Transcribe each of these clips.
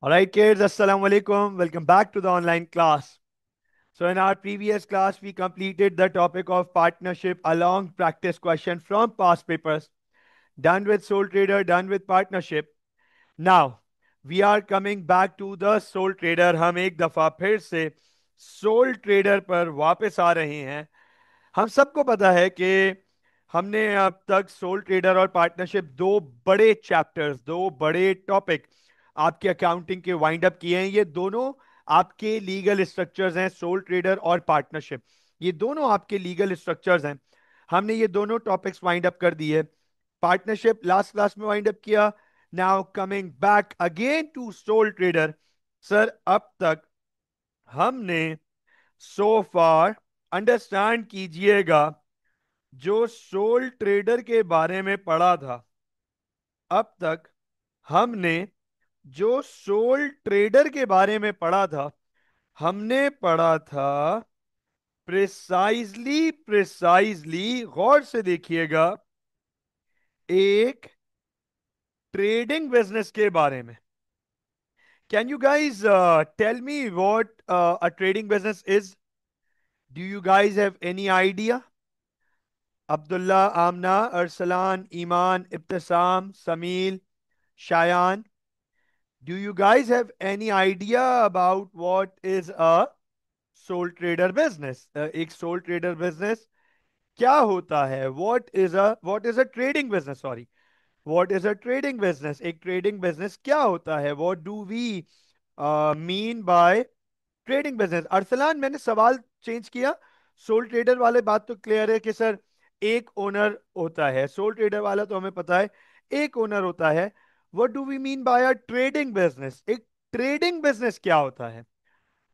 All right, kids, Assalamu alaikum. Welcome back to the online class. So, in our previous class, we completed the topic of partnership along practice question from past papers. Done with sole trader, done with partnership. Now, we are coming back to the sole trader. हम एक दफा फिर से soul trader पर वापस आ रहे हैं। हम सबको पता है कि हमने अब तक सोल ट्रेडर और पार्टनरशिप दो बड़े चैप्टर्स, दो बड़े टॉपिक आपके अकाउंटिंग के वाइंड अप किए हैं। ये दोनों आपके लीगल स्ट्रक्चर्स हैं, सोल ट्रेडर और पार्टनरशिप। ये दोनों आपके लीगल स्ट्रक्चर्स हैं। हमने ये दोनों टॉपिक्स वाइंड अप कर दिए। पार्टनरशिप लास्ट क्लास में वाइंड अप किया। Now coming back again to sole trader. Sir, अब तक हमने सो फार, अंडरस्टैंड कीजिएगा, जो सोल ट्रेडर के बारे में पढ़ा था, अब तक हमने जो सोल ट्रेडर के बारे में पढ़ा था, हमने पढ़ा था प्रिसाइजली प्रिसाइजली, गौर से देखिएगा, एक ट्रेडिंग बिजनेस के बारे में। Can you guys tell me what a trading business is? Do you guys have any idea? Abdullah, Amna, Arsalan, Iman, Ibtisam, Samil, Shayan, do you guys have any idea about what is a sole trader business? एक sole trader business क्या होता है? What is a trading business? Sorry, what is a trading business? एक trading business क्या होता है? What do we mean by trading business? Arsalan, मैंने सवाल चेंज किया। सोल ट्रेडर वाले बात तो क्लियर है कि सर एक ओनर होता है। सोल ट्रेडर वाला तो हमें पता है, एक ओनर होता है। What do we mean by a trading business? एक ट्रेडिंग बिजनेस क्या होता है?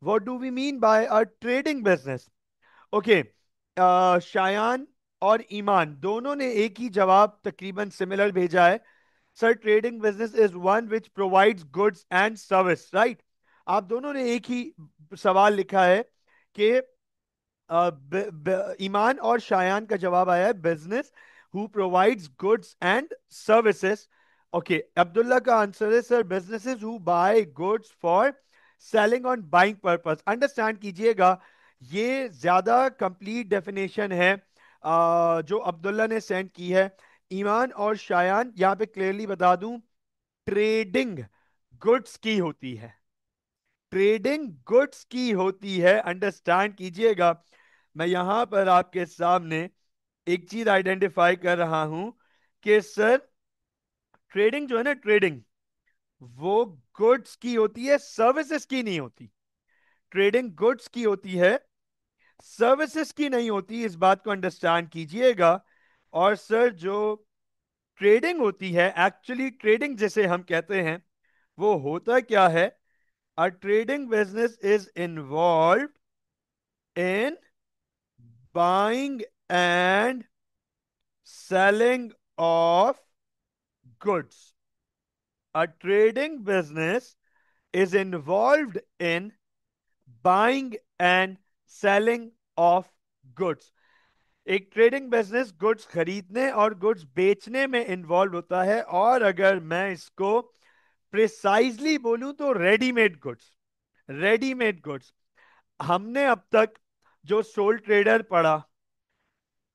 What do we mean by a trading business? Okay, Shayan और ईमान दोनों ने एक ही जवाब तकरीबन सिमिलर भेजा है। Sir, trading business is one which provides goods and service, right? आप दोनों ने एक ही सवाल लिखा है कि ईमान और शायान का जवाब आया है business who provides goods and services. Okay, Abdullah का आंसर है sir businesses who buy goods for selling on buying purpose. Understand कीजिएगा, ये ज्यादा कंप्लीट डेफिनेशन है जो अब्दुल्ला ने सेंड की है। ईमान और शायान, यहां पे क्लियरली बता दूं, ट्रेडिंग गुड्स की होती है। ट्रेडिंग गुड्स की होती है, अंडरस्टैंड कीजिएगा। मैं यहां पर आपके सामने एक चीज आइडेंटिफाई कर रहा हूं कि सर ट्रेडिंग जो है ना, ट्रेडिंग वो गुड्स की होती है, सर्विसेज की नहीं होती। ट्रेडिंग गुड्स की होती है, सर्विसेज की नहीं होती। इस बात को अंडरस्टैंड कीजिएगा। और सर, जो ट्रेडिंग होती है, एक्चुअली ट्रेडिंग जैसे हम कहते हैं, वो होता क्या है? A trading business is involved in buying and selling of goods. A trading business is involved in buying and selling of goods. एक ट्रेडिंग बिजनेस गुड्स खरीदने और गुड्स बेचने में इन्वॉल्व होता है। और अगर मैं इसको प्रिसाइजली बोलूं तो रेडीमेड गुड्स। Readymade goods. हमने अब तक जो सोल ट्रेडर पढ़ा,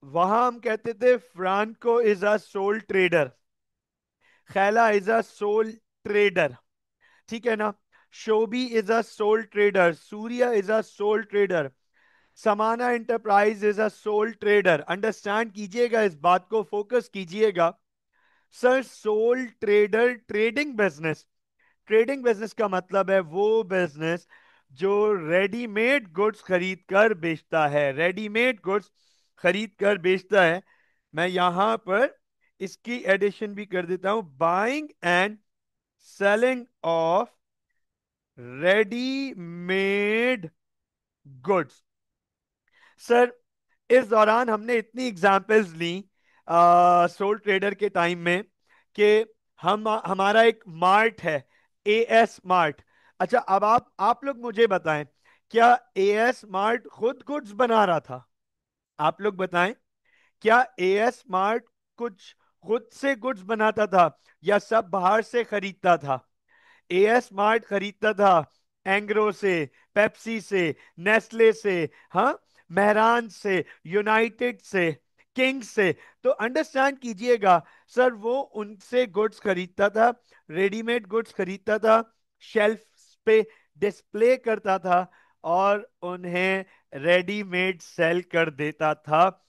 वहां हम कहते थे Franco is a sole trader, खैला इज अ सोल ट्रेडर, ठीक है ना? Shobhi is a sole trader, Surya is a sole trader, Samana enterprise is a sole trader. Understand कीजिएगा, इस बात को फोकस कीजिएगा। Sir, sole trader trading business, trading business का मतलब है वो बिजनेस जो रेडीमेड गुड्स खरीद कर बेचता है। रेडीमेड गुड्स खरीद कर बेचता है। मैं यहां पर इसकी एडिशन भी कर देता हूं, buying and selling of readymade goods. Sir, इस दौरान हमने इतनी एग्जाम्पल्स ली सोल ट्रेडर के टाइम में कि हम हमारा एक मार्ट है, एएस मार्ट। अच्छा, अब आप लोग मुझे बताएं, क्या एएस मार्ट खुद गुड्स बना रहा था? आप लोग बताएं, क्या एएस मार्ट कुछ खुद से गुड्स बनाता था या सब बाहर से खरीदता था? एएस स्मार्ट खरीदता था एंग्रो से, पेप्सी से, नेस्ले से, हाँ, मेहरान से, यूनाइटेड से, किंग से। तो अंडरस्टैंड कीजिएगा सर, वो उनसे गुड्स खरीदता था, रेडीमेड गुड्स खरीदता था, शेल्फ पे डिस्प्ले करता था और उन्हें रेडीमेड सेल कर देता था।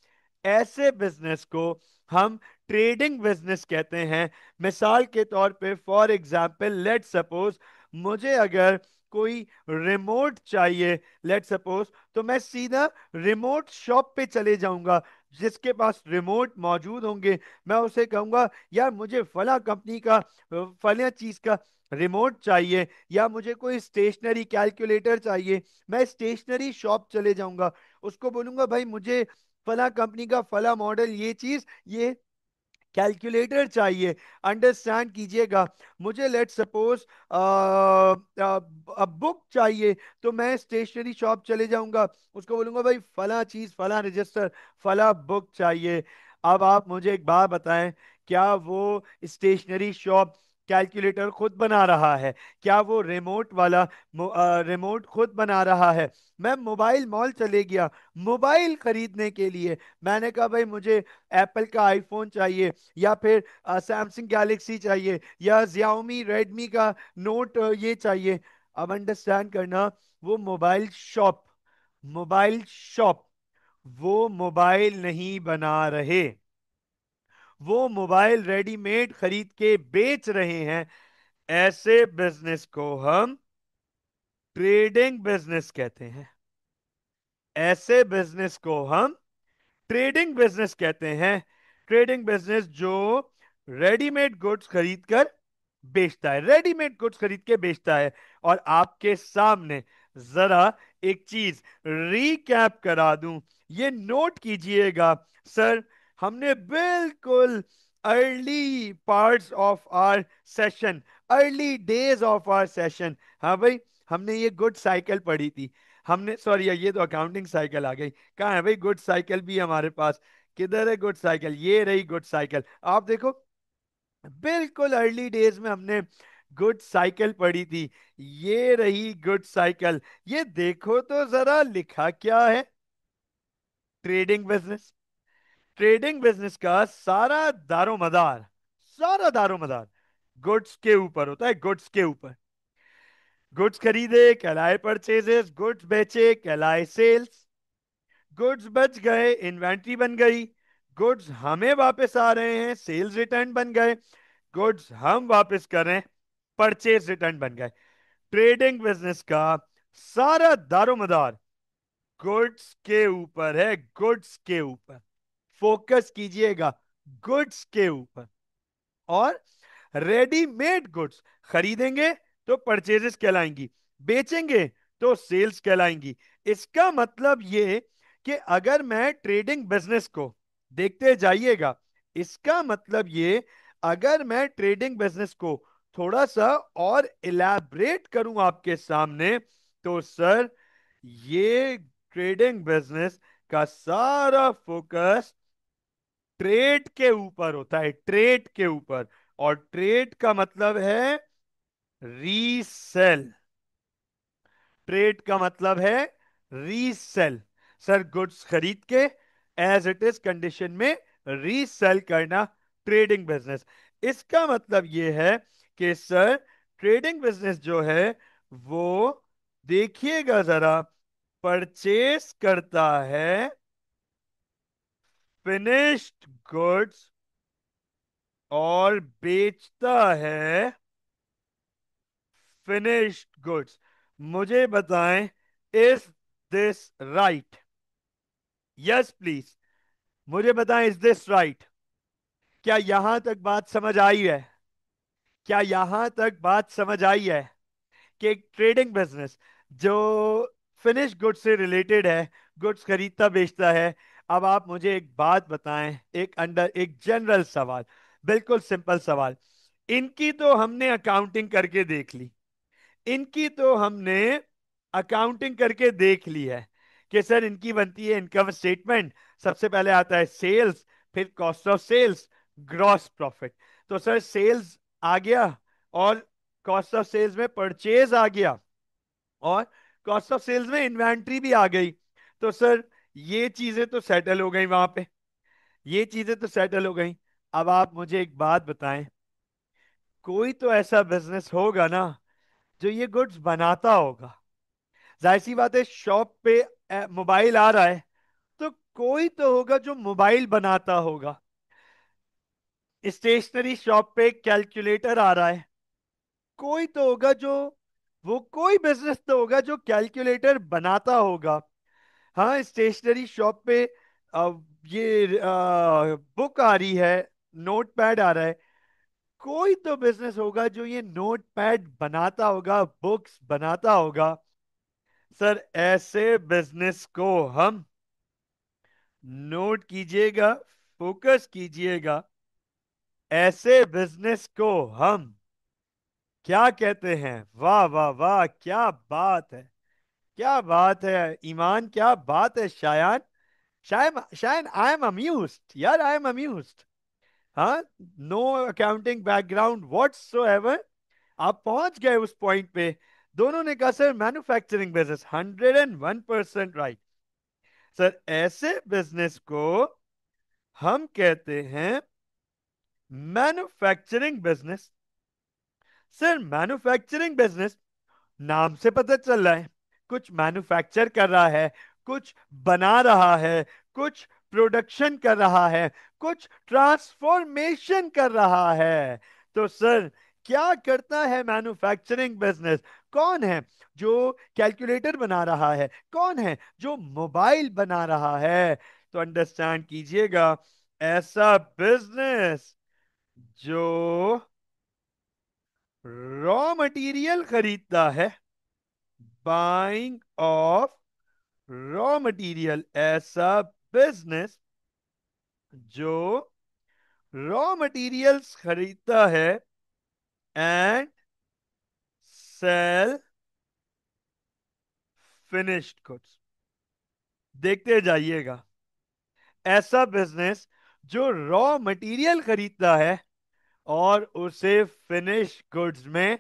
ऐसे बिजनेस को हम ट्रेडिंग बिजनेस कहते हैं। मिसाल के तौर पे फॉर एग्जांपल लेट सपोज मुझे अगर कोई रिमोट चाहिए, लेट सपोज, तो मैं सीधा रिमोट शॉप पे चले जाऊंगा। जिसके पास रिमोट मौजूद होंगे मैं उसे कहूंगा यार मुझे फला कंपनी का फला चीज का रिमोट चाहिए, या मुझे कोई स्टेशनरी कैलकुलेटर चाहिए। मैं स्टेशनरी शॉप चले जाऊंगा, उसको बोलूंगा भाई मुझे फला कंपनी का फला मॉडल ये चीज ये कैलकुलेटर चाहिए। अंडरस्टैंड कीजिएगा, मुझे लेट सपोज बुक चाहिए, तो मैं स्टेशनरी शॉप चले जाऊंगा, उसको बोलूंगा भाई फला चीज फला रजिस्टर फला बुक चाहिए। अब आप मुझे एक बात बताएं, क्या वो स्टेशनरी शॉप कैलकुलेटर खुद बना रहा है? क्या वो रिमोट वाला रिमोट खुद बना रहा है? मैं मोबाइल मॉल चले गया मोबाइल खरीदने के लिए, मैंने कहा भाई मुझे एप्पल का आईफोन चाहिए, या फिर सैमसंग गैलेक्सी चाहिए, या जियाओमी रेडमी का नोट ये चाहिए। अब अंडरस्टैंड करना, वो मोबाइल शॉप वो मोबाइल नहीं बना रहे, वो मोबाइल रेडीमेड खरीद के बेच रहे हैं। ऐसे बिजनेस को हम ट्रेडिंग बिजनेस कहते हैं। ऐसे बिजनेस को हम ट्रेडिंग बिजनेस कहते हैं। ट्रेडिंग बिजनेस जो रेडीमेड गुड्स खरीद कर बेचता है, रेडीमेड गुड्स खरीद के बेचता है। और आपके सामने जरा एक चीज रीकैप करा दूं, ये नोट कीजिएगा सर, हमने बिल्कुल early parts of our session, early days of our session, हाँ भाई, हमने ये गुड साइकिल पढ़ी थी। हमने, सॉरी ये तो अकाउंटिंग साइकिल आ गई, कहाँ है भाई गुड साइकिल भी हमारे पास? किधर है गुड साइकिल? ये रही गुड साइकिल, आप देखो, बिल्कुल अर्ली डेज में हमने गुड साइकिल पढ़ी थी। ये रही गुड साइकिल, ये देखो तो जरा लिखा क्या है, ट्रेडिंग बिजनेस। ट्रेडिंग बिजनेस का सारा दारोमदार गुड्स के ऊपर होता है, गुड्स के ऊपर। गुड्स खरीदे कहलाए परचेजेस, गुड्स बेचे कहलाए सेल्स, गुड्स बच गए इन्वेंट्री बन गई, गुड्स हमें वापस आ रहे हैं सेल्स रिटर्न बन गए, गुड्स हम वापस कर रहे हैं परचेज रिटर्न बन गए। ट्रेडिंग बिजनेस का सारा दारोमदार गुड्स के ऊपर है, गुड्स के ऊपर। फोकस कीजिएगा, गुड्स के ऊपर। और रेडीमेड गुड्स खरीदेंगे तो परचेजेस कहलाएंगी, बेचेंगे तो सेल्स कहलाएंगी। इसका मतलब ये कि अगर मैं ट्रेडिंग बिजनेस को, देखते जाइएगा, इसका मतलब ये, अगर मैं ट्रेडिंग बिजनेस को थोड़ा सा और इलैबोरेट करूं आपके सामने, तो सर ये ट्रेडिंग बिजनेस का सारा फोकस ट्रेड के ऊपर होता है, ट्रेड के ऊपर। और ट्रेड का मतलब है रीसेल, ट्रेड का मतलब है रीसेल। सर गुड्स खरीद के एज इट इज कंडीशन में रीसेल करना, ट्रेडिंग बिजनेस। इसका मतलब यह है कि सर ट्रेडिंग बिजनेस जो है वो, देखिएगा जरा, परचेस करता है फिनिश्ड गुड्स और बेचता है फिनिश्ड गुड्स। मुझे बताएं, is this right? Yes please, मुझे बताएं, इज दिस राइट? क्या यहां तक बात समझ आई है? क्या यहां तक बात समझ आई है कि एक ट्रेडिंग बिजनेस जो फिनिश गुड्स से रिलेटेड है, गुड्स खरीदता बेचता है? अब आप मुझे एक बात बताएं, एक जनरल सवाल, बिल्कुल सिंपल सवाल। इनकी तो हमने अकाउंटिंग करके देख ली, इनकी तो हमने अकाउंटिंग करके देख ली है कि सर इनकी बनती है इनकम स्टेटमेंट, सबसे पहले आता है सेल्स, फिर cost of sales, gross profit. तो सर सेल्स आ गया और कॉस्ट ऑफ सेल्स में परचेज आ गया, और कॉस्ट ऑफ सेल्स में इन्वेंट्री भी आ गई। तो सर ये चीजें तो सेटल हो गई वहां पे, ये चीजें तो सेटल हो गई। अब आप मुझे एक बात बताएं, कोई तो ऐसा बिजनेस होगा ना जो ये गुड्स बनाता होगा। जाहिर सी बात है, शॉप पे मोबाइल आ रहा है, तो कोई तो होगा जो मोबाइल बनाता होगा। स्टेशनरी शॉप पे कैलकुलेटर आ रहा है, कोई तो होगा जो, वो कोई बिजनेस तो होगा जो कैलकुलेटर बनाता होगा। हाँ, स्टेशनरी शॉप पे ये बुक आ रही है, नोट पैड आ रहा है, कोई तो बिजनेस होगा जो ये नोट पैड बनाता होगा, बुक्स बनाता होगा। सर ऐसे बिजनेस को हम, नोट कीजिएगा, फोकस कीजिएगा, ऐसे बिजनेस को हम क्या कहते हैं? वाह वाह वाह, क्या बात है, क्या बात है ईमान, क्या बात है शायान। शायद शायद आई एम अम्यूज्ड यार, आई एम अम्यूज्ड। हाँ, नो अकाउंटिंग बैकग्राउंड व्हाटसोएवर, आप पहुंच गए उस पॉइंट पे। दोनों ने कहा sir manufacturing business, 101% right. Sir ऐसे बिजनेस को हम कहते हैं manufacturing business. Sir manufacturing business, नाम से पता चल रहा है कुछ मैन्युफैक्चर कर रहा है, कुछ बना रहा है, कुछ प्रोडक्शन कर रहा है, कुछ ट्रांसफॉर्मेशन कर रहा है। तो सर क्या करता है मैन्युफैक्चरिंग बिजनेस? कौन है जो कैलकुलेटर बना रहा है, कौन है जो मोबाइल बना रहा है? तो अंडरस्टैंड कीजिएगा, ऐसा बिजनेस जो रॉ मटेरियल खरीदता है, बाइंग ऑफ रॉ मटेरियल, ऐसा बिजनेस जो रॉ मटेरियल्स खरीदता है एंड सेल फिनिश्ड गुड्स। देखते जाइएगा, ऐसा बिजनेस जो रॉ मटेरियल खरीदता है और उसे फिनिश गुड्स में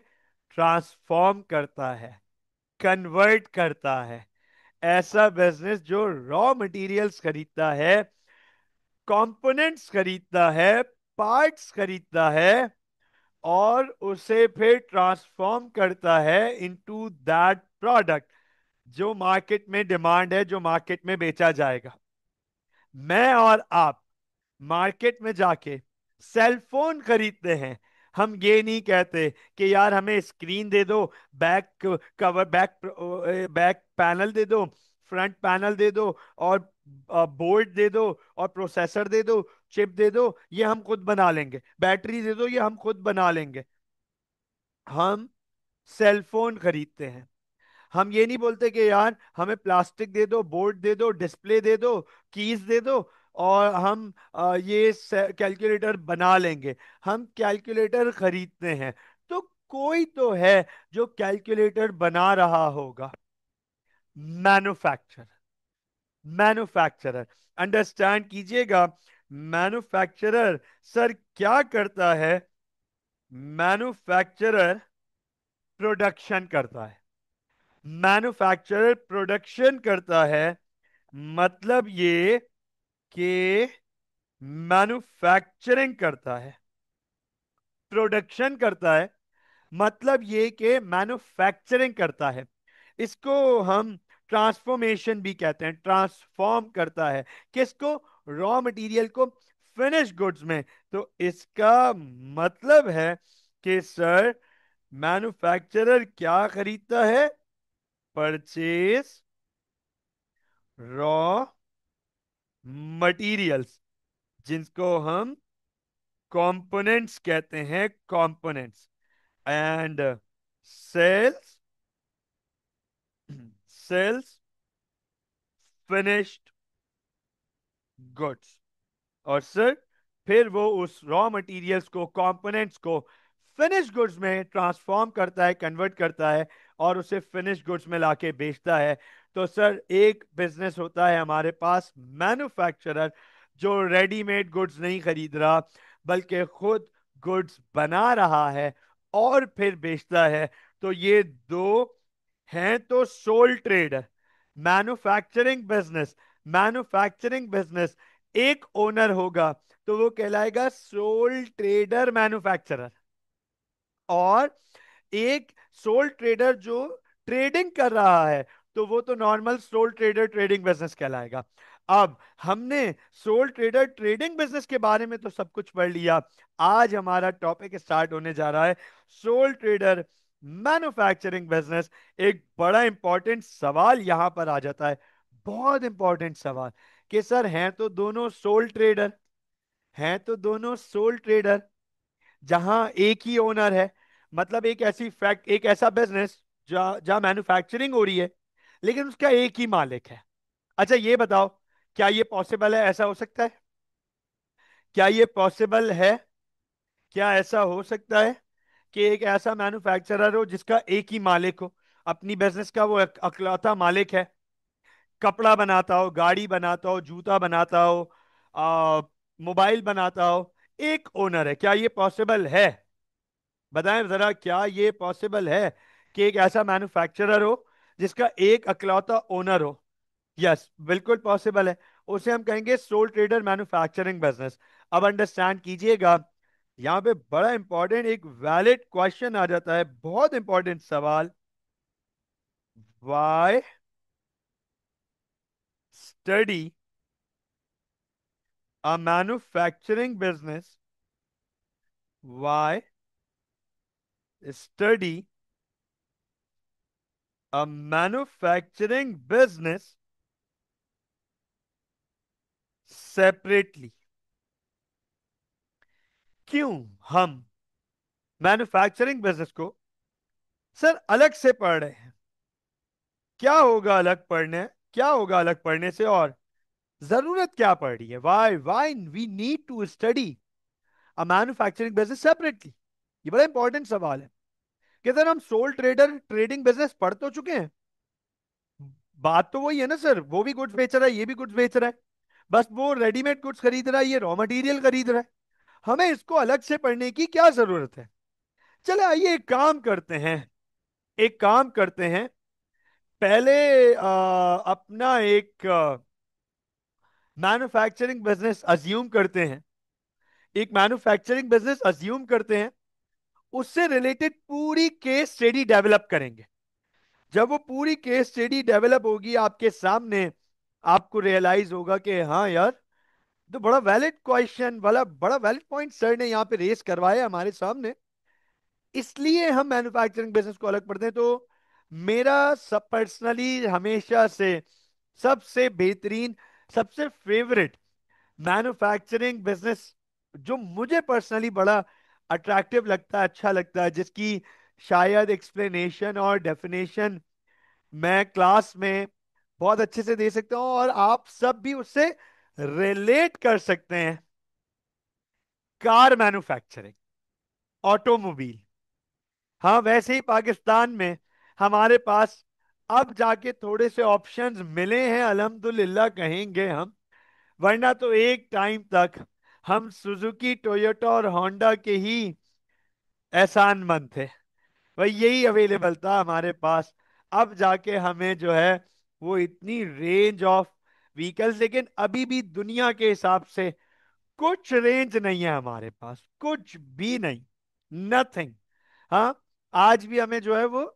ट्रांसफॉर्म करता है, कन्वर्ट करता है। ऐसा बिजनेस जो रॉ मटेरियल्स खरीदता है, कंपोनेंट्स खरीदता है, पार्ट्स खरीदता है, और उसे फिर ट्रांसफॉर्म करता है इनटू दैट प्रोडक्ट जो मार्केट में डिमांड है, जो मार्केट में बेचा जाएगा। मैं और आप मार्केट में जाके सेल फोन खरीदते हैं, हम ये नहीं कहते कि यार हमें स्क्रीन दे दो, बैक कवर, बैक पैनल दे दो, फ्रंट पैनल दे दो, और बोर्ड दे दो, और प्रोसेसर दे दो, चिप दे दो, ये हम खुद बना लेंगे, बैटरी दे दो, ये हम खुद बना लेंगे। हम सेल फोन खरीदते हैं, हम ये नहीं बोलते कि यार हमें प्लास्टिक दे दो, बोर्ड दे दो, डिस्प्ले दे दो, कीज दे दो, और हम ये कैलकुलेटर बना लेंगे। हम कैलकुलेटर खरीदते हैं। तो कोई तो है जो कैलकुलेटर बना रहा होगा, मैन्युफैक्चर, मैन्युफैक्चरर। अंडरस्टैंड कीजिएगा, मैन्युफैक्चरर सर क्या करता है? मैन्युफैक्चरर प्रोडक्शन करता है, मैन्युफैक्चरर प्रोडक्शन करता है। मतलब ये कि मैन्युफैक्चरिंग करता है, प्रोडक्शन करता है, मतलब ये कि मैन्युफैक्चरिंग करता है। इसको हम ट्रांसफॉर्मेशन भी कहते हैं, ट्रांसफॉर्म करता है किसको? रॉ मटेरियल को फिनिश गुड्स में। तो इसका मतलब है कि सर मैन्युफैक्चरर क्या खरीदता है? परचेज रॉ मटेरियल्स, जिनको हम कंपोनेंट्स कहते हैं, components, and sales, sales finished goods. और सर फिर वो उस रॉ मटेरियल्स को, कंपोनेंट्स को फिनिश गुड्स में ट्रांसफॉर्म करता है, कन्वर्ट करता है, और उसे फिनिश गुड्स में लाके बेचता है। तो सर एक बिजनेस होता है हमारे पास मैन्युफैक्चरर, जो रेडीमेड गुड्स नहीं खरीद रहा बल्कि खुद गुड्स बना रहा है, और फिर बेचता है। तो ये दो हैं तो soul trader. Manufacturing business, manufacturing business, एक ओनर होगा तो वो कहलाएगा सोल ट्रेडर मैन्युफैक्चरर। और एक सोल ट्रेडर जो ट्रेडिंग कर रहा है तो वो तो normal soul trader trading business कहलाएगा। अब हमने सोल ट्रेडर ट्रेडिंग बिजनेस के बारे में तो सब कुछ पढ़ लिया। आज हमारा टॉपिक स्टार्ट होने जा रहा है सोल ट्रेडर मैन्युफैक्चरिंग बिजनेस। एक बड़ा इंपॉर्टेंट सवाल यहां पर आ जाता है, बहुत इंपॉर्टेंट सवाल, कि सर हैं तो दोनों सोल ट्रेडर, हैं तो दोनों सोल ट्रेडर, जहां एक ही ओनर है, मतलब एक ऐसी फैक्ट, एक ऐसा बिजनेस जहां जहां मैन्युफैक्चरिंग हो रही है लेकिन उसका एक ही मालिक है। अच्छा ये बताओ, क्या ये पॉसिबल है? ऐसा हो सकता है? क्या ये पॉसिबल है? क्या ऐसा हो सकता है कि एक ऐसा मैन्युफैक्चरर हो जिसका एक ही मालिक हो, अपनी बिजनेस का वो अकलौता मालिक है, कपड़ा बनाता हो, गाड़ी बनाता हो, जूता बनाता हो, आ, मोबाइल बनाता हो, एक ओनर है? क्या ये पॉसिबल है? बताएं जरा, क्या ये पॉसिबल है कि एक ऐसा मैन्युफैक्चरर हो जिसका एक अकलौता ओनर हो? यस, बिल्कुल पॉसिबल है। उसे हम कहेंगे सोल ट्रेडर मैन्युफैक्चरिंग बिजनेस। अब अंडरस्टैंड कीजिएगा, यहां पे बड़ा इंपॉर्टेंट एक वैलिड क्वेश्चन आ जाता है, बहुत इंपॉर्टेंट सवाल। Why study a manufacturing business? Why study a manufacturing business separately? क्यों हम मैन्युफैक्चरिंग बिजनेस को सर अलग से पढ़ रहे हैं? क्या होगा अलग पढ़ने, क्या होगा अलग पढ़ने से, और जरूरत क्या पड़ रही है? Why why we need to study a manufacturing business separately? ये बड़ा इंपॉर्टेंट सवाल है कि सर हम सोल ट्रेडर ट्रेडिंग बिजनेस पढ़ तो चुके हैं, बात तो वही है ना सर, वो भी गुड्स बेच रहा है, ये भी गुड्स बेच रहा है, बस वो रेडीमेड गुड्स खरीद रहा है, ये रॉ मटेरियल खरीद रहा है। हमें इसको अलग से पढ़ने की क्या जरूरत है? चले आइए एक काम करते हैं, एक काम करते हैं, पहले अपना एक मैन्युफैक्चरिंग बिजनेस अज्यूम करते हैं, एक मैन्युफैक्चरिंग बिजनेस अज्यूम करते हैं, उससे रिलेटेड पूरी केस स्टडी डेवलप करेंगे। जब वो पूरी केस स्टडी डेवलप होगी आपके सामने, आपको रियलाइज होगा कि हाँ यार, तो बड़ा वैलिड क्वेश्चन वाला, बड़ा वैलिड पॉइंट सर ने यहाँ पे रेस करवाया हमारे सामने, इसलिए हम मैन्युफैक्चरिंग बिजनेस को अलग पढ़ते हैं। तो मेरा सब पर्सनली हमेशा से सबसे बेहतरीन, सबसे फेवरेट मैन्युफैक्चरिंग बिजनेस जो मुझे पर्सनली बड़ा अट्रैक्टिव लगता है, अच्छा लगता है, जिसकी शायद एक्सप्लेनेशन और डेफिनेशन मैं क्लास में बहुत अच्छे से दे सकता हूं और आप सब भी उससे रिलेट कर सकते हैं, कार मैन्युफैक्चरिंग, ऑटोमोबाइल। हाँ, वैसे ही पाकिस्तान में हमारे पास अब जाके थोड़े से ऑप्शंस मिले हैं, अल्हम्दुलिल्लाह कहेंगे हम, वरना तो एक टाइम तक हम सुजुकी, टोयोटा और होंडा के ही एहसान मंद थे, भाई यही अवेलेबल था हमारे पास। अब जाके हमें जो है वो इतनी रेंज ऑफ व्हीकल्स, लेकिन अभी भी दुनिया के हिसाब से कुछ रेंज नहीं है हमारे पास, कुछ भी नहीं, नथिंग। हाँ, आज भी हमें जो है वो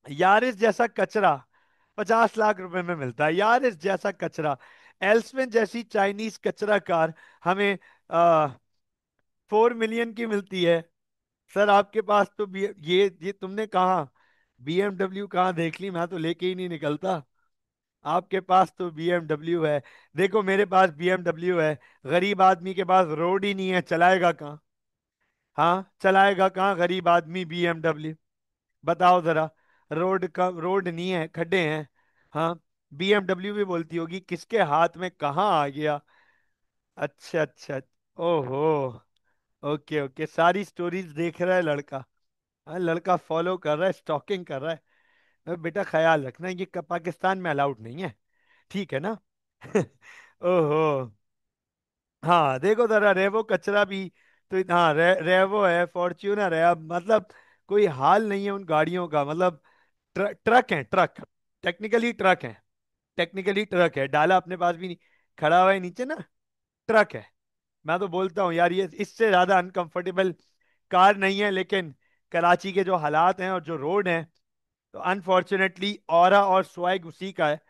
यारिस जैसा कचरा 50 लाख रुपए में मिलता है, यारिस जैसा कचरा। एल्सविन जैसी चाइनीज कचरा कार हमें 4 मिलियन की मिलती है। सर आपके पास तो ये तुमने कहा बीएमडब्ल्यू कहाँ देख ली, मैं तो लेके ही नहीं निकलता। आपके पास तो बीएमडब्ल्यू है, देखो मेरे पास बीएमडब्ल्यू है, गरीब आदमी के पास रोड ही नहीं है, चलाएगा कहाँ? हाँ, चलाएगा कहाँ गरीब आदमी बीएमडब्ल्यू? बताओ जरा, रोड का रोड नहीं है, खड्डे हैं। हाँ, बीएमडब्ल्यू भी बोलती होगी किसके हाथ में कहाँ आ गया। अच्छा अच्छा, ओहो, ओके ओके, सारी स्टोरीज देख रहा है लड़का। हाँ, लड़का फॉलो कर रहा है, स्टॉकिंग कर रहा है। बेटा ख्याल रखना, ये पाकिस्तान में अलाउड नहीं है, ठीक है ना? ओहो, हाँ देखो जरा, रेवो कचरा भी तो हाँ, रेवो है, फॉर्च्यूनर है। अब मतलब कोई हाल नहीं है उन गाड़ियों का, मतलब ट्रक है, ट्रक। टेक्निकली ट्रक है। टेक्निकली ट्रक है, डाला अपने पास भी नहीं, खड़ा हुआ है नीचे ना, ट्रक है। मैं तो बोलता हूँ यार, ये इससे ज्यादा अनकंफर्टेबल कार नहीं है। लेकिन कराची के जो हालात हैं और जो रोड हैं, तो अनफॉर्चुनेटली ऑरा और स्वैग उसी का है।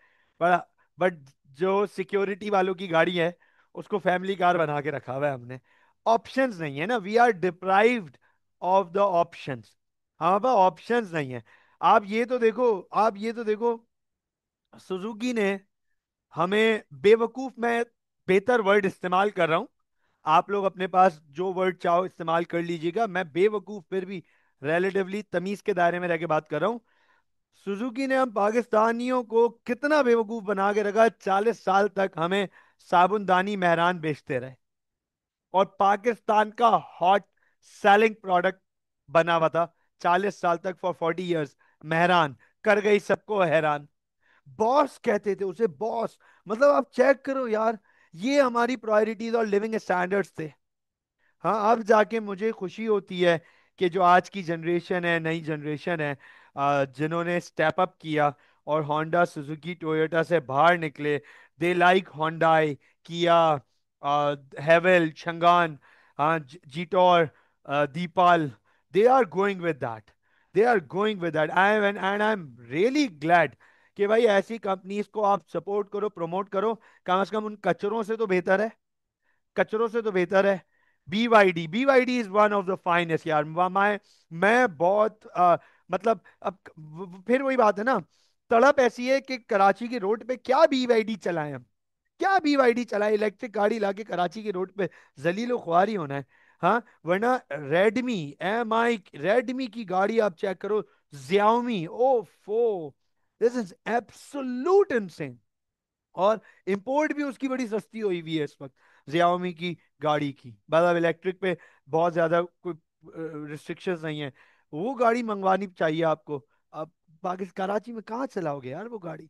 बट बट जो सिक्योरिटी वालों की गाड़ी है, उसको फैमिली कार बना के रखा हुआ है हमने। ऑप्शंस नहीं है ना, we are deprived of the options. हमारे पास ऑप्शंस नहीं है। आप ये तो देखो, आप ये तो देखो, सुजुकी ने हमें बेवकूफ, मैं बेहतर वर्ड इस्तेमाल कर रहा हूं, आप लोग अपने पास जो वर्ड चाहो इस्तेमाल कर लीजिएगा, मैं बेवकूफ फिर भी रिलेटिवली तमीज के दायरे में रह के बात कर रहा हूं। सुजुकी ने हम पाकिस्तानियों को कितना बेवकूफ बना के रखा, 40 साल तक हमें साबुनदानी मेहरान बेचते रहे, और पाकिस्तान का हॉट सेलिंग प्रोडक्ट बना हुआ था 40 साल तक, फॉर 40 ईयर्स। मेहरान कर गई सबको हैरान। बॉस कहते थे उसे, बॉस। मतलब आप चेक करो यार, ये हमारी प्रायोरिटीज और लिविंग स्टैंडर्ड्स थे। हाँ, अब जाके मुझे खुशी होती है कि जो आज की जनरेशन है, नई जनरेशन है, जिन्होंने स्टेप अप किया और होंडा, सुजुकी, टोयोटा से बाहर निकले। दे लाइक होंडाई, किया, हेवल, शंगान, हाँ, जीटोर, दीपाल। They are going with that. They are going with that. I am really glad कि भाई ऐसी कंपनीज को आप सपोर्ट करो, प्रमोट करो। कम से कम उन कचरों से तो बेहतर है, कचरों से तो बेहतर है। BYD is one of the finest यार। मैं बहुत मतलब अब फिर वही बात है ना, तड़प ऐसी है कि कराची की रोड पे क्या BYD चलाएं हम, क्या BYD चलाएं, इलेक्ट्रिक गाड़ी लाके कराची की रोड पे जलीलो ख्वारी होना है। हाँ, वरना रेडमी की गाड़ी आप चेक करो, Xiaomi, ओ फो, दिस इज एब्सोल्यूट इनसेन। और इंपोर्ट भी उसकी बड़ी सस्ती हुई हुई है इस वक्त, Xiaomi की गाड़ी की, मतलब इलेक्ट्रिक पे बहुत ज्यादा कोई रिस्ट्रिक्शंस नहीं है। वो गाड़ी मंगवानी चाहिए आपको। अब पाकिस्तान कराची में कहाँ चलाओगे यार वो गाड़ी?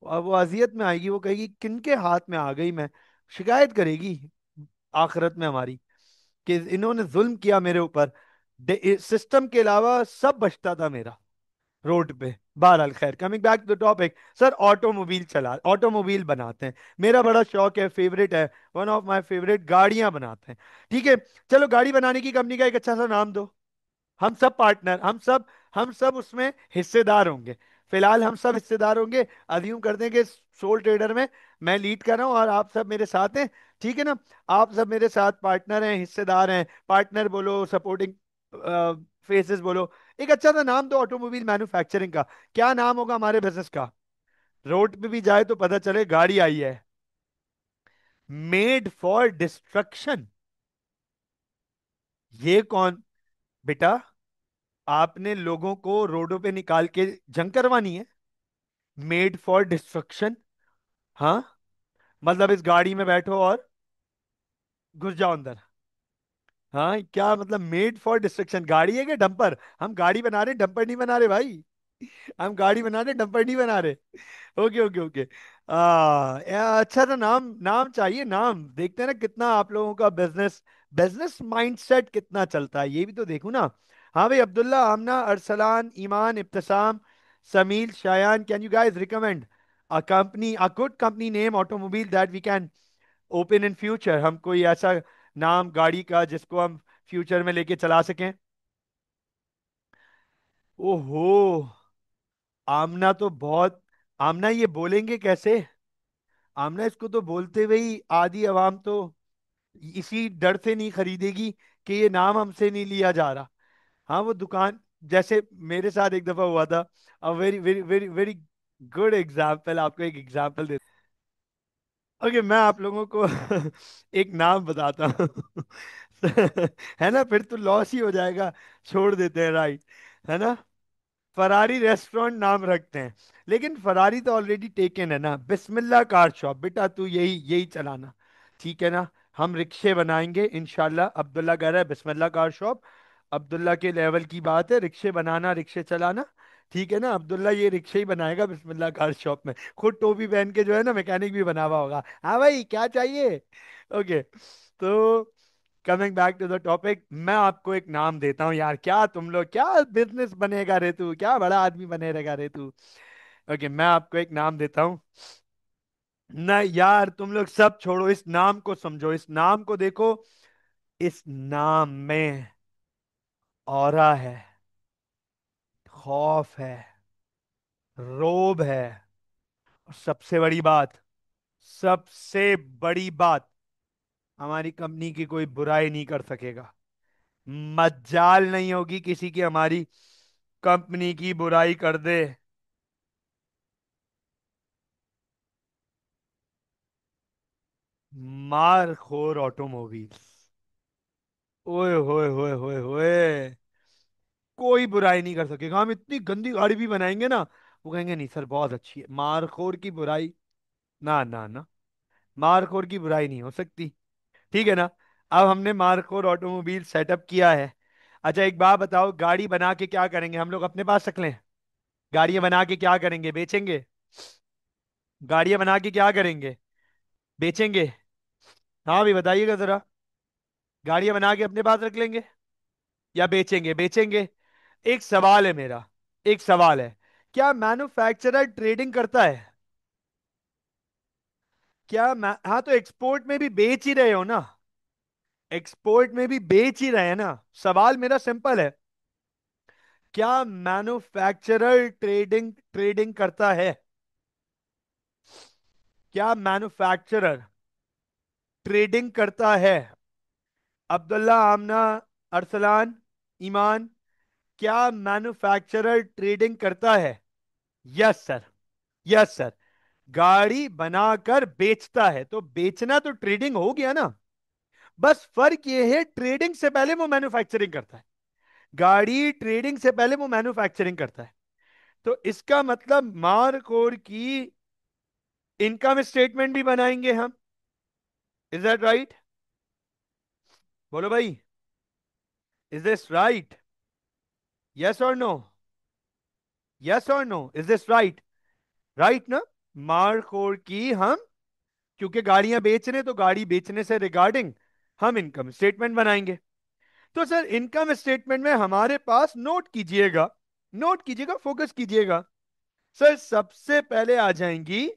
अब वो अजियत में आएगी, वो कहेगी किनके हाथ में आ गई मैं, शिकायत करेगी आखिरत में हमारी, कि इन्होंने जुल्म किया मेरे ऊपर। सिस्टम के अलावा सब बचता था मेरा रोड पे। बहरहाल खैर, coming back to the topic. Sir, automobile बनाते हैं, मेरा बड़ा शौक है, फेवरेट है, वन ऑफ माय फेवरेट, गाड़ियां बनाते हैं। ठीक है, चलो गाड़ी बनाने की कंपनी का एक अच्छा सा नाम दो। हम सब पार्टनर, हम सब उसमें हिस्सेदार होंगे। फिलहाल हम सब हिस्सेदार होंगे। अज्यूम करते हैं कि सोल ट्रेडर में मैं लीड कर रहा हूं और आप सब मेरे साथ हैं। ठीक है ना? आप सब मेरे साथ पार्टनर हैं, हिस्सेदार हैं। पार्टनर बोलो, सपोर्टिंग फेसेस बोलो। एक अच्छा सा नाम दो ऑटोमोबाइल मैन्युफैक्चरिंग का। क्या नाम होगा हमारे बिजनेस का? रोड पे भी जाए तो पता चले गाड़ी आई है। Made for destruction. ये कौन बेटा? आपने लोगों को रोडों पे निकाल के जंग करवानी है? Made for destruction. हाँ, मतलब इस गाड़ी में बैठो और घुस जाओ अंदर। हाँ, क्या मतलब मेड फॉर डिस्ट्रक्शन? गाड़ी है क्या डंपर? हम गाड़ी बना रहे, डंपर नहीं बना रहे भाई। हम गाड़ी बना रहे, डंपर नहीं बना रहे। Okay okay okay. अच्छा सा नाम, नाम चाहिए, नाम देखते हैं ना कितना आप लोगों का बिजनेस बिजनेस माइंडसेट कितना चलता है, ये भी तो देखूं ना। हाँ भाई, Abdullah, Amna, Arsalan, Iman, Ibtisam, Samil, Shayan, can you guys recommend a company, a good company name automobile that we can open in future? हम कोई ऐसा नाम गाड़ी का जिसको हम फ्यूचर में लेके चला सकें। ओहो, आमना तो बहुत, आमना ये बोलेंगे कैसे? आमना इसको तो बोलते हुए ही आधी आवाम तो इसी डर से नहीं खरीदेगी कि ये नाम हमसे नहीं लिया जा रहा। हाँ, वो दुकान, जैसे मेरे साथ एक दफा हुआ था। A very very very very good example, आपको एक एग्जाम्पल दे। ओके, मैं आप लोगों को एक नाम बताता हूँ। है ना, फिर तो लॉस ही हो जाएगा, छोड़ देते हैं, राइट? है ना? फरारी रेस्टोरेंट नाम रखते हैं, लेकिन फरारी तो ऑलरेडी टेकन है ना। बिस्मिल्लाह कार शॉप, बेटा तू यही यही चलाना। ठीक है ना? हम रिक्शे बनाएंगे इंशाल्लाह। अब्दुल्ला कह रहा है बिस्मिल्लाह कार शॉप। अब्दुल्ला के लेवल की बात है, रिक्शे बनाना, रिक्शे चलाना। ठीक है ना? अब्दुल्ला ये रिक्शे ही बनाएगा बिस्मिल्लाह कार शॉप में, खुद टोपी पहन के, जो है ना, मैकेनिक भी बना हुआ होगा। हाँ भाई, क्या चाहिए? ओके। तो coming back to the topic, मैं आपको एक नाम देता हूं यार, क्या तुम लोग, क्या बिजनेस बनेगा रे तू, क्या बड़ा आदमी बनेगा रे तू। ओके, मैं आपको एक नाम देता हूं। ना यार, तुम लोग सब छोड़ो, इस नाम को समझो, इस नाम को देखो। इस नाम में ऑरा है, खौफ है, रोब है, और सबसे बड़ी बात, हमारी कंपनी की कोई बुराई नहीं कर सकेगा। मज्जाल नहीं होगी किसी की हमारी कंपनी की बुराई कर दे। Markhor automobiles. ओए होए होए होए होए, कोई बुराई नहीं कर सकेगा। हम इतनी गंदी गाड़ी भी बनाएंगे ना, वो कहेंगे नहीं सर बहुत अच्छी है। मारखोर की बुराई, ना ना ना, मारखोर की बुराई नहीं हो सकती। ठीक है ना। अब हमने मारखोर ऑटोमोबाइल सेटअप किया है। अच्छा एक बात बताओ, गाड़ी बना के क्या करेंगे हम लोग, अपने पास रख लें? गाड़ियां बना के क्या करेंगे, बेचेंगे? गाड़ियां बना के क्या करेंगे, बेचेंगे? हाँ भी बताइएगा जरा। गाड़ियां बना के अपने पास रख लेंगे या बेचेंगे? बेचेंगे। एक सवाल है मेरा, एक सवाल है, क्या मैन्युफैक्चरर ट्रेडिंग करता है? हाँ, तो एक्सपोर्ट में भी बेच ही रहे हो ना, एक्सपोर्ट में भी बेच ही रहे हैं ना। सवाल मेरा सिंपल है, क्या मैन्युफैक्चरर ट्रेडिंग ट्रेडिंग करता है? क्या मैन्युफैक्चरर ट्रेडिंग करता है? अब्दुल्ला, आमना, अरसलान, ईमान, क्या मैन्युफैक्चरर ट्रेडिंग करता है? Yes sir, yes sir. गाड़ी बनाकर बेचता है, तो बेचना तो ट्रेडिंग हो गया ना। बस फर्क ये है, ट्रेडिंग से पहले वो मैन्युफैक्चरिंग करता है। गाड़ी ट्रेडिंग से पहले वो मैन्युफैक्चरिंग करता है। तो इसका मतलब मारकोर की इनकम स्टेटमेंट भी बनाएंगे हम। Is that right? बोलो भाई, इज दिस राइट? यस और नो? यस और no, is this right? Right ना। मारकोर की हम, क्योंकि गाड़ियां बेच रहे हैं, तो गाड़ी बेचने से रिगार्डिंग हम इनकम स्टेटमेंट बनाएंगे। तो सर इनकम स्टेटमेंट में हमारे पास, नोट कीजिएगा, नोट कीजिएगा, फोकस कीजिएगा। सर सबसे पहले आ जाएंगी,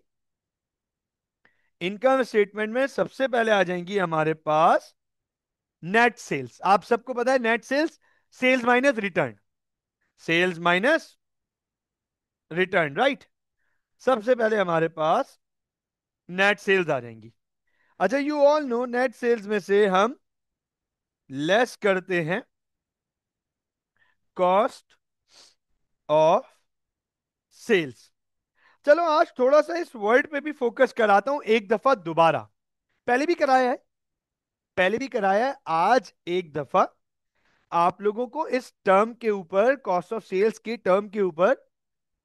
इनकम स्टेटमेंट में सबसे पहले आ जाएंगी हमारे पास नेट सेल्स। आप सबको पता है net sales, sales minus return, sales minus return, right. सबसे पहले हमारे पास नेट सेल्स आ जाएंगी। अच्छा you all know, net sales में से हम लेस करते हैं कॉस्ट ऑफ सेल्स। चलो आज थोड़ा सा इस वर्ड पे भी फोकस कराता हूं एक दफा दोबारा। पहले भी कराया है, पहले भी कराया है, आज एक दफा आप लोगों को इस टर्म के ऊपर, कॉस्ट ऑफ सेल्स के टर्म के ऊपर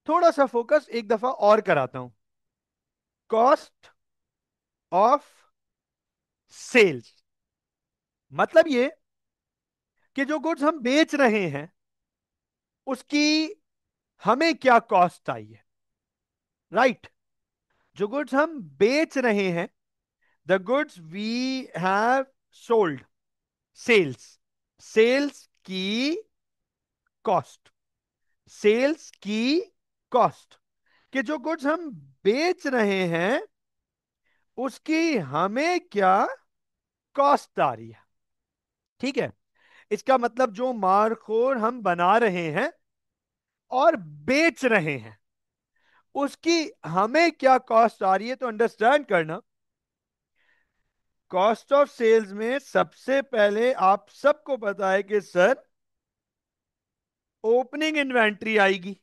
थोड़ा सा फोकस एक दफा और कराता हूं। कॉस्ट ऑफ सेल्स मतलब ये कि जो गुड्स हम बेच रहे हैं उसकी हमें क्या कॉस्ट आई है, राइट। जो गुड्स हम बेच रहे हैं, the goods we have sold, sales, sales की कॉस्ट, सेल्स की कॉस्ट, कि जो गुड्स हम बेच रहे हैं उसकी हमें क्या कॉस्ट आ रही है। ठीक है। इसका मतलब जो मारखोर हम बना रहे हैं और बेच रहे हैं उसकी हमें क्या कॉस्ट आ रही है, तो अंडरस्टैंड करना, कॉस्ट ऑफ सेल्स में सबसे पहले आप सबको पता है कि सर ओपनिंग इन्वेंट्री आएगी,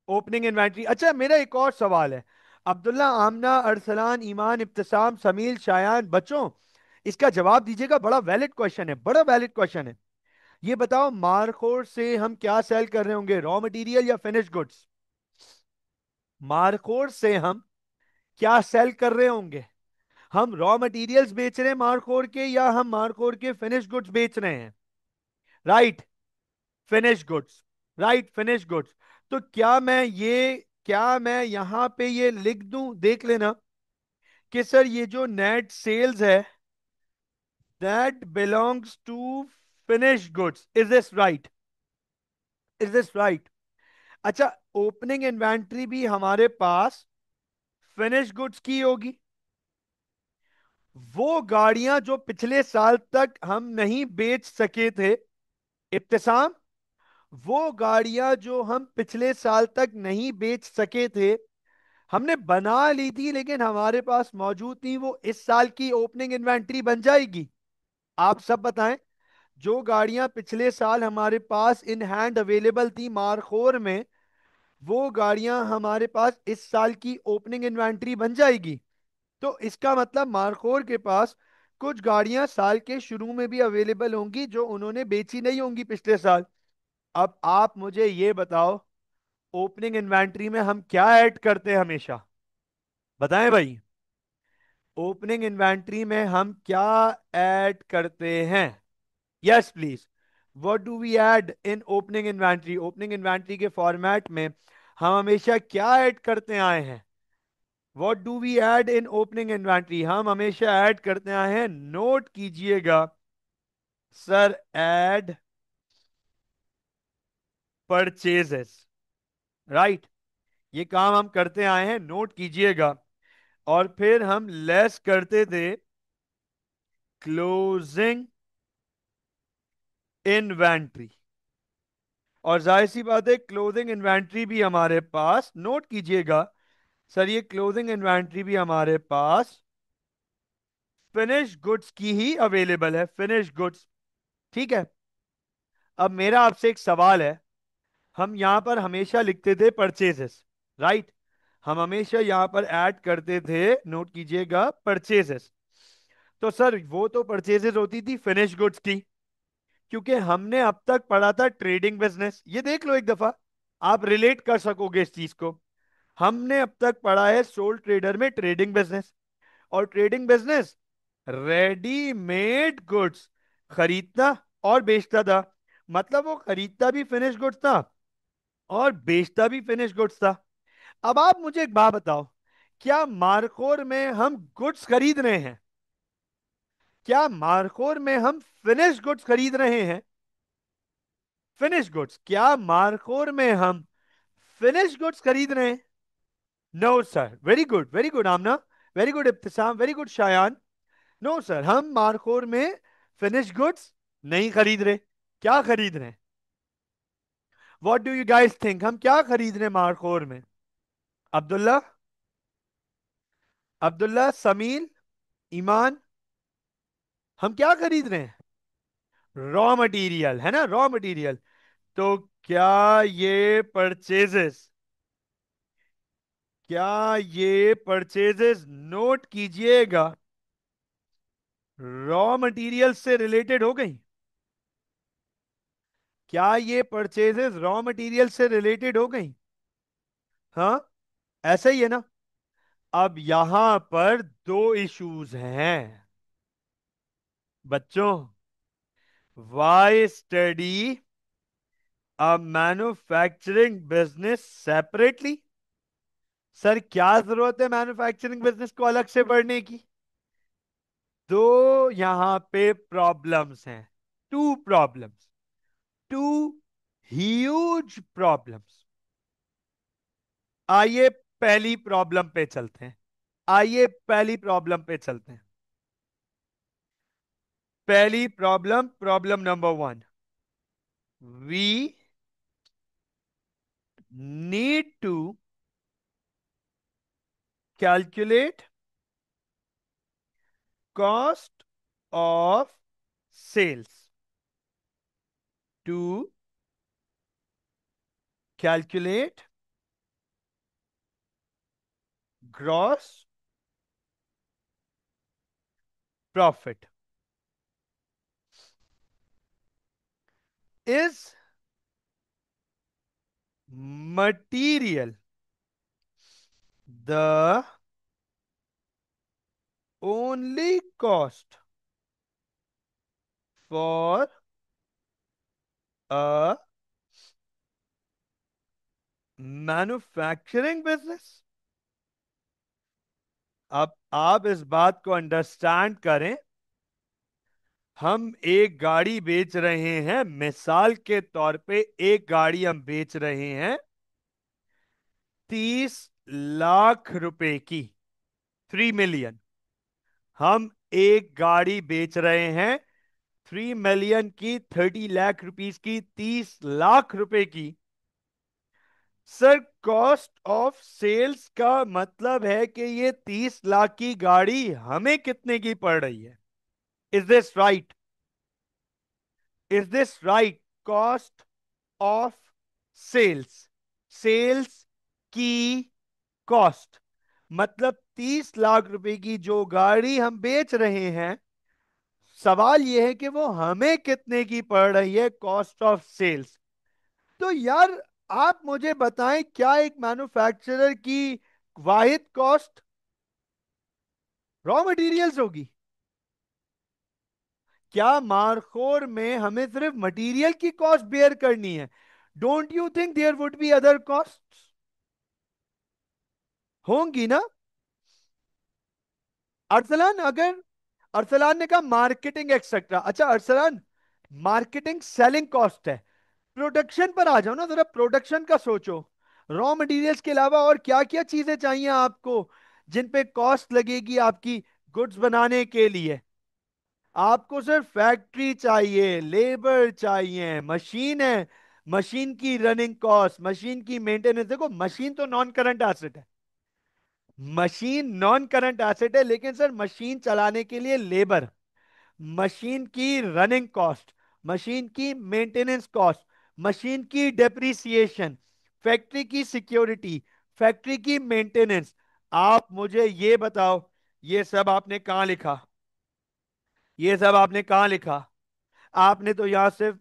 ओपनिंग इन्वेंट्री। अच्छा मेरा एक और सवाल है, अब्दुल्ला, आमना, अरसलान, ईमान, इब्तिसाम, समील, शायान, बच्चों, इसका जवाब दीजिएगा, बड़ा वैलिड क्वेश्चन है, बड़ा वैलिड क्वेश्चन है। ये बताओ, मारखोर से हम क्या सेल कर रहे होंगे, रॉ मटेरियल या फिनिश गुड्स? मारखोर से हम क्या सेल कर रहे होंगे? हम रॉ मटेरियल्स बेच रहे हैं मारखोर के, या हम मारखोर के फिनिश गुड्स बेच रहे हैं? Right, finish goods, right, finish goods. तो क्या मैं यहां पे ये लिख दूं, देख लेना, कि सर ये जो नेट सेल्स है, that belongs to finished goods. Is this right? Is this right? अच्छा, ओपनिंग इन्वेंट्री भी हमारे पास फिनिश गुड्स की होगी। वो गाड़ियां जो पिछले साल तक हम नहीं बेच सके थे, इब्तिसाम, वो गाड़ियां जो हम पिछले साल तक नहीं बेच सके थे, हमने बना ली थी लेकिन हमारे पास मौजूद थी, वो इस साल की ओपनिंग इन्वेंट्री बन जाएगी। आप सब बताएं। जो गाड़ियां पिछले साल हमारे पास इन हैंड अवेलेबल थी मारखोर में, वो गाड़ियां हमारे पास इस साल की ओपनिंग इन्वेंट्री बन जाएगी। तो इसका मतलब मारखोर के पास कुछ गाड़ियां साल के शुरू में भी अवेलेबल होंगी जो उन्होंने बेची नहीं होंगी पिछले साल। अब आप मुझे ये बताओ, ओपनिंग इन्वेंट्री में हम क्या ऐड करते हैं हमेशा? बताएं भाई। ओपनिंग इन्वेंट्री में हम क्या ऐड करते हैं? Yes please. What do we add in opening inventory? Opening inventory के फॉर्मेट में हम हमेशा क्या ऐड करते आए हैं? What do we add in opening inventory? हम हमेशा ऐड करते आए हैं, नोट कीजिएगा सर, ऐड परचेजेस। राइट, ये काम हम करते आए हैं, नोट कीजिएगा। और फिर हम लेस करते थे क्लोजिंग इन्वेंट्री। और जाहिर सी बात है, क्लोजिंग इन्वेंट्री भी हमारे पास, नोट कीजिएगा सर, ये क्लोजिंग इन्वेंट्री भी हमारे पास फिनिश गुड्स की ही अवेलेबल है, फिनिश गुड्स। ठीक है। अब मेरा आपसे एक सवाल है। हम यहां पर हमेशा लिखते थे परचेजेस, राइट? हम हमेशा यहां पर ऐड करते थे, नोट कीजिएगा, परचेजेस। तो सर वो तो परचेजेस होती थी फिनिश गुड्स की, क्योंकि हमने अब तक पढ़ा था ट्रेडिंग बिजनेस। ये देख लो एक दफा, आप रिलेट कर सकोगे इस चीज को। हमने अब तक पढ़ा है सोल ट्रेडर में ट्रेडिंग बिजनेस। और ट्रेडिंग बिजनेस रेडीमेड गुड्स खरीदता और बेचता था। मतलब वो खरीदता भी फिनिश गुड्स था और बेचता भी फिनिश गुड्स था। अब आप मुझे एक बात बताओ, क्या मार्कोर में हम गुड्स खरीद रहे हैं? क्या मार्कोर में हम फिनिश गुड्स खरीद रहे हैं? फिनिश गुड्स, क्या मार्कोर में हम फिनिश गुड्स खरीद रहे हैं? No sir. Very good Amna, very good Ibtisam, very good Shayan. No sir, हम मार्कोर में फिनिश गुड्स नहीं खरीद रहे। क्या खरीद रहे हैं? What do you guys think, हम क्या खरीद रहे हैं मार्कोर में? अब्दुल्ला, अब्दुल्ला, समील, ईमान, हम क्या खरीद रहे हैं? रॉ मटेरियल, है ना, रॉ मटेरियल। तो क्या ये परचेजेस, क्या ये परचेजेस, नोट कीजिएगा, रॉ मटेरियल से रिलेटेड हो गई? क्या ये परचेजेस रॉ मटेरियल से रिलेटेड हो गई? हाँ, ऐसा ही है ना? अब यहां पर दो इश्यूज हैं बच्चों। Why study a manufacturing business separately? Sir क्या जरूरत है मैन्युफैक्चरिंग बिजनेस को अलग से पढ़ने की? दो यहां पे प्रॉब्लम्स हैं, two problems, two huge problems. आइए पहली प्रॉब्लम पे चलते हैं। आइए पहली प्रॉब्लम पे चलते हैं। पहली problem, problem number one, we need to calculate cost of sales, to calculate gross profit. Is material the only cost for a manufacturing business? अब आप इस बात को अंडरस्टैंड करें हम एक गाड़ी बेच रहे हैं, मिसाल के तौर पे एक गाड़ी हम बेच रहे हैं 30 लाख रुपए की, 3 मिलियन। हम एक गाड़ी बेच रहे हैं 3 मिलियन की, 30 लाख रुपीस की, 30 लाख रुपए की। सर, कॉस्ट ऑफ सेल्स का मतलब है कि ये 30 लाख की गाड़ी हमें कितने की पड़ रही है। Is this right? Is this right? Cost of sales, sales की कॉस्ट, मतलब 30 लाख रुपए की जो गाड़ी हम बेच रहे हैं, सवाल यह है कि वो हमें कितने की पड़ रही है, कॉस्ट ऑफ सेल्स। तो यार, आप मुझे बताएं, क्या एक मैन्युफैक्चरर की वाहिद कॉस्ट रॉ मटेरियल्स होगी? क्या मार्कोर में हमें सिर्फ मटेरियल की कॉस्ट बेयर करनी है? Don't you think there would be other cost? होंगी ना? अरसलान, अगर अरसलान ने कहा मार्केटिंग एक्सेट्रा, अच्छा अरसलान, मार्केटिंग सेलिंग कॉस्ट है। प्रोडक्शन पर आ जाओ ना, जरा प्रोडक्शन का सोचो। रॉ मटेरियल्स के अलावा और क्या क्या चीजें चाहिए आपको जिन पे कॉस्ट लगेगी आपकी गुड्स बनाने के लिए? आपको सिर्फ फैक्ट्री चाहिए, लेबर चाहिए, मशीन है, मशीन की रनिंग कॉस्ट, मशीन की मेंटेनेंस। देखो, मशीन तो नॉन करंट एसेट है, मशीन नॉन करंट एसेट है, लेकिन सर मशीन चलाने के लिए लेबर, मशीन की रनिंग कॉस्ट, मशीन की मेंटेनेंस कॉस्ट, मशीन की डेप्रिसिएशन, फैक्ट्री की सिक्योरिटी, फैक्ट्री की मेंटेनेंस। आप मुझे ये बताओ, ये सब आपने कहां लिखा? ये सब आपने कहां लिखा? आपने तो यहां सिर्फ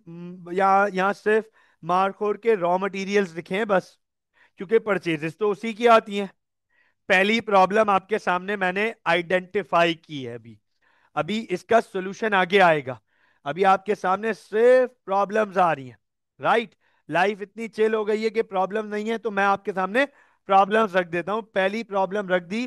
यहां सिर्फ मार्कोर के रॉ मटेरियल्स लिखे हैं बस, क्योंकि परचेजेस तो उसी की आती हैं। पहली प्रॉब्लम आपके सामने मैंने आइडेंटिफाई की है। अभी अभी इसका सोल्यूशन आगे आएगा। अभी आपके सामने सिर्फ प्रॉब्लम्स आ रही हैं। राइट? लाइफ इतनी चिल हो गई है कि प्रॉब्लम नहीं है, तो मैं आपके सामने प्रॉब्लम्स रख देता हूं। पहली प्रॉब्लम रख दी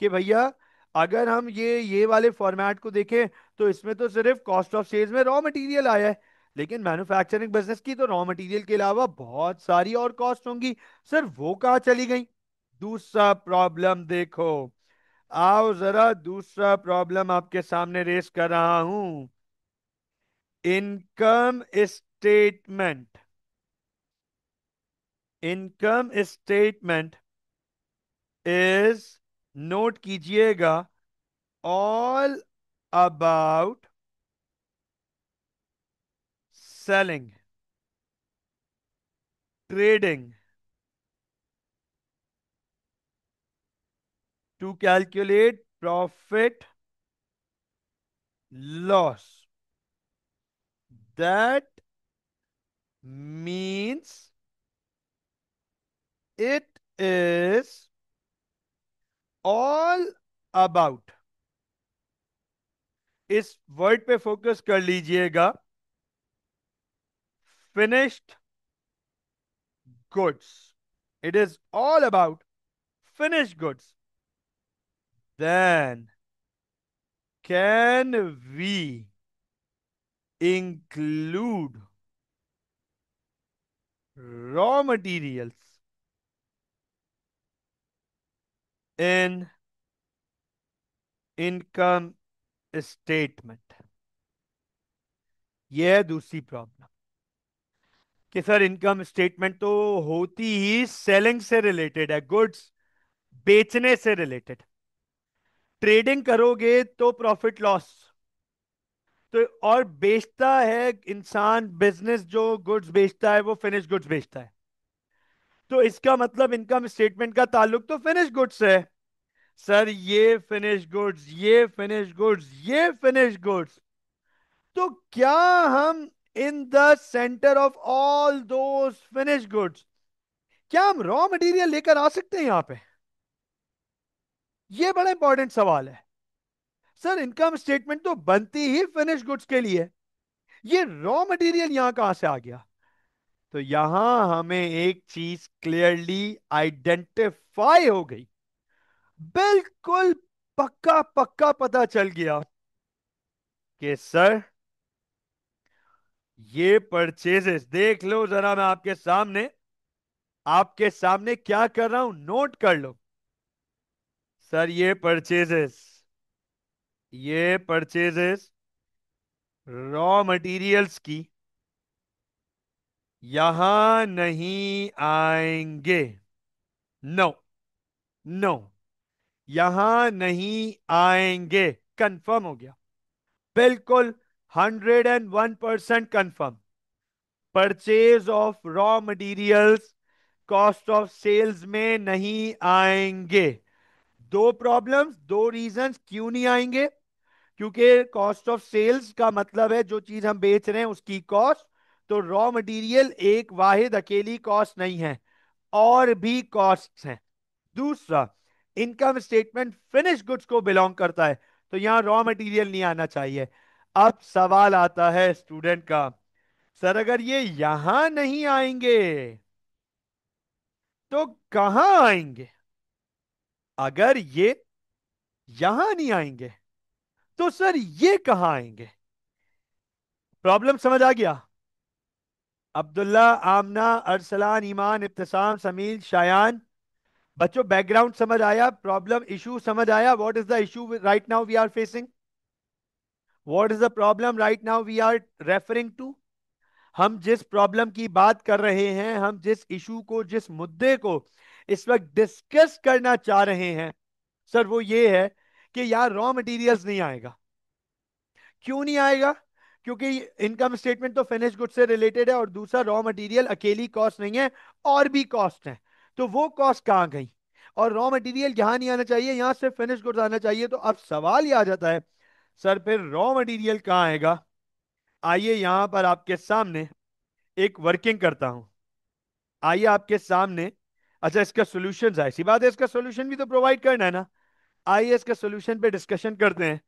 कि भैया, अगर हम ये वाले फॉर्मेट को देखें तो इसमें तो सिर्फ कॉस्ट ऑफ सेल्स में रॉ मटेरियल आया है, लेकिन मैन्युफैक्चरिंग बिजनेस की तो रॉ मटेरियल के अलावा बहुत सारी और कॉस्ट होंगी। सर, वो कहाँ चली गई? दूसरा प्रॉब्लम देखो, आओ जरा, दूसरा प्रॉब्लम आपके सामने रेस कर रहा हूं। Income statement, income statement is, note कीजिएगा, all about selling, trading, to calculate profit loss. That means it is all about, इस वर्ड पे फोकस कर लीजिएगा, finished goods. It is all about finished goods. Then can we include raw materials in income statement? यह है दूसरी problem कि sir income statement तो होती ही सेलिंग से रिलेटेड है, गुड्स बेचने से रिलेटेड। ट्रेडिंग करोगे तो प्रॉफिट लॉस, तो और बेचता है इंसान, बिजनेस जो गुड्स बेचता है वो फिनिश गुड्स बेचता है, तो इसका मतलब इनकम स्टेटमेंट का ताल्लुक तो फिनिश गुड्स से है। सर, ये फिनिश गुड्स, ये फिनिश गुड्स, ये फिनिश गुड्स, तो क्या हम in the centre of all those finish goods, क्या हम रॉ मटेरियल लेकर आ सकते हैं यहां पे? ये बड़ा इंपॉर्टेंट सवाल है। सर, इनकम स्टेटमेंट तो बनती ही फिनिश गुड्स के लिए, ये रॉ मटेरियल यहां कहां से आ गया? तो यहां हमें एक चीज क्लियरली आइडेंटिफाई हो गई, बिल्कुल पक्का पक्का पता चल गया कि सर ये परचेजेस देख लो जरा, मैं आपके सामने क्या कर रहा हूं, नोट कर लो। सर ये परचेजेस रॉ मटेरियल्स की यहां नहीं आएंगे। नो, नो, यहां नहीं आएंगे। कंफर्म हो गया, बिल्कुल 101% confirm. Purchase of raw materials cost of sales में नहीं आएंगे। दो प्रॉब्लम्स, दो रीजंस क्यों नहीं आएंगे। क्योंकि कॉस्ट ऑफ सेल्स का मतलब है जो चीज हम बेच रहे हैं उसकी कॉस्ट। तो रॉ मटेरियल एक वाहिद अकेली कॉस्ट नहीं है, और भी कॉस्ट्स हैं। दूसरा, इनकम स्टेटमेंट फिनिश गुड्स को बिलोंग करता है, तो यहां रॉ मटेरियल नहीं आना चाहिए। अब सवाल आता है स्टूडेंट का, सर अगर ये यहां नहीं आएंगे तो कहां आएंगे। अगर ये यहां नहीं आएंगे तो सर ये कहां आएंगे। प्रॉब्लम समझ आ गया। अब्दुल्ला, आमना, अरसलान, ईमान, इब्तिसाम, समील, शायान, बच्चों बैकग्राउंड समझ आया, प्रॉब्लम इशू समझ आया। What is the issue right now we are facing, what is the problem right now we are referring to. हम जिस प्रॉब्लम की बात कर रहे हैं, हम जिस इशू को, जिस मुद्दे को इस वक्त डिस्कस करना चाह रहे हैं, सर वो ये है कि यार रॉ मटेरियल्स नहीं आएगा। क्यों नहीं आएगा। क्योंकि इनकम स्टेटमेंट तो फिनिश गुड से रिलेटेड है, और दूसरा रॉ मटेरियल अकेली कॉस्ट नहीं है, और भी कॉस्ट है। तो वो कॉस्ट कहां गई। और रॉ मटेरियल यहां नहीं आना चाहिए, यहां सिर्फ फिनिश गुड्स आना चाहिए। तो अब सवाल ये आ जाता है, सर फिर रॉ मटेरियल कहां आएगा। आइए यहां पर आपके सामने एक वर्किंग करता हूं। आइए आपके सामने, अच्छा इसका सोल्यूशन, जाहिर सी बात है इसका सोल्यूशन भी तो प्रोवाइड करना है ना। आइए इसके सोल्यूशन पे डिस्कशन करते हैं।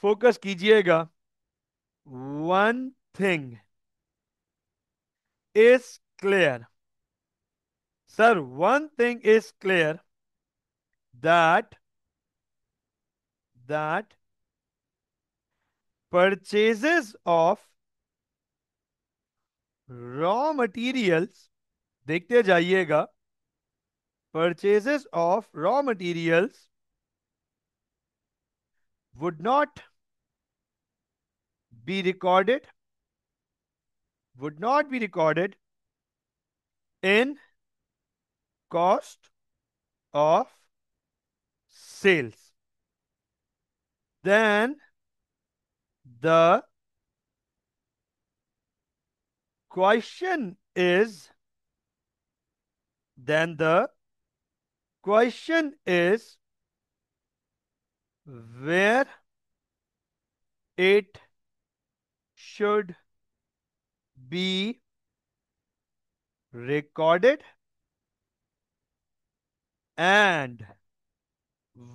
फोकस कीजिएगा। One thing is clear. Sir, one thing is clear, that purchases of raw materials, देखते जाइएगा, purchases of raw materials would not be recorded, would not be recorded in cost of sales. Then the question is, then the question is where it should be recorded and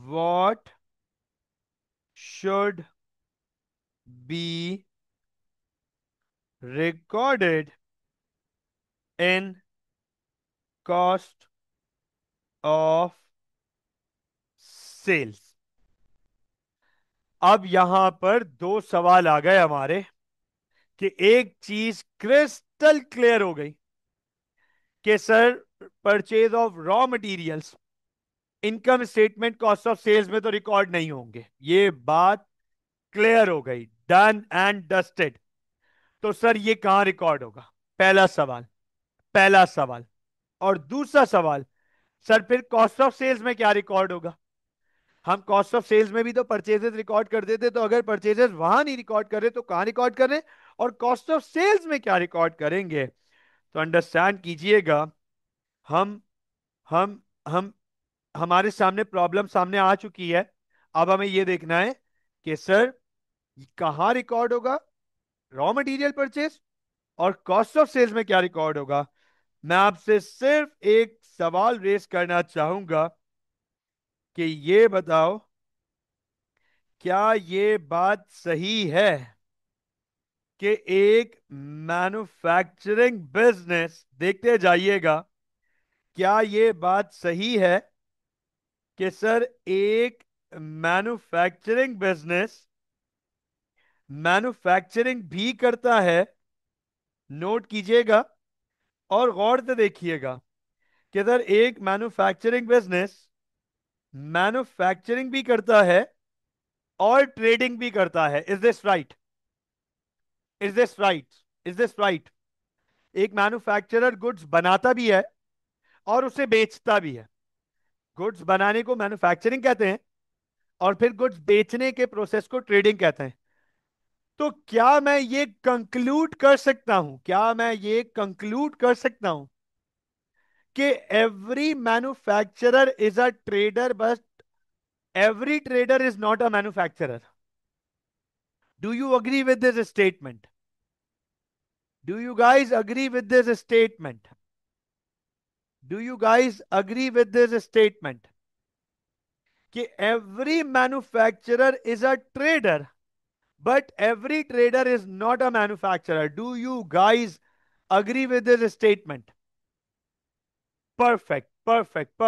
what should be recorded in cost of sales। अब यहां पर दो सवाल आ गए हमारे, कि एक चीज क्रिस्टल क्लियर हो गई कि sir purchase of raw materials income statement cost of sales में तो रिकॉर्ड नहीं होंगे। ये बात क्लियर हो गई, डन एंड डस्टेड। तो सर ये कहां रिकॉर्ड होगा, पहला सवाल, पहला सवाल। और दूसरा सवाल, सर फिर कॉस्ट ऑफ सेल्स में क्या रिकॉर्ड होगा। हम कॉस्ट ऑफ सेल्स में भी तो परचेजेस रिकॉर्ड कर देते, तो अगर परचेजेस वहां नहीं रिकॉर्ड कर रहे तो कहां रिकॉर्ड कर रहे हैं, और कॉस्ट ऑफ सेल्स में क्या रिकॉर्ड करेंगे। तो अंडरस्टैंड कीजिएगा, हम हम हम हमारे सामने प्रॉब्लम सामने आ चुकी है। अब हमें यह देखना है कि सर कहां रिकॉर्ड होगा रॉ मटेरियल परचेज, और कॉस्ट ऑफ सेल्स में क्या रिकॉर्ड होगा। मैं आपसे सिर्फ एक सवाल रेस करना चाहूंगा कि ये बताओ, क्या ये बात सही है कि एक मैन्युफैक्चरिंग बिजनेस, देखते जाइएगा, क्या ये बात सही है कि सर एक मैन्युफैक्चरिंग बिजनेस मैन्युफैक्चरिंग भी करता है नोट कीजिएगा और गौर से देखिएगा कि अगर एक मैन्युफैक्चरिंग बिजनेस मैन्युफैक्चरिंग भी करता है और ट्रेडिंग भी करता है, is this right? Is this right? Is this right? एक मैन्युफैक्चरर गुड्स बनाता भी है और उसे बेचता भी है। गुड्स बनाने को मैन्युफैक्चरिंग कहते हैं और फिर गुड्स बेचने के प्रोसेस को ट्रेडिंग कहते हैं। तो क्या मैं ये कंक्लूड कर सकता हूं, क्या मैं ये कंक्लूड कर सकता हूं कि every manufacturer is a trader but every trader is not a manufacturer? Do you agree with this statement? Do you guys agree with this statement? Do you guys agree with this statement कि every manufacturer is a trader but every trader is not a manufacturer? Do you guys agree with this statement? Perfect, perfect, perfect.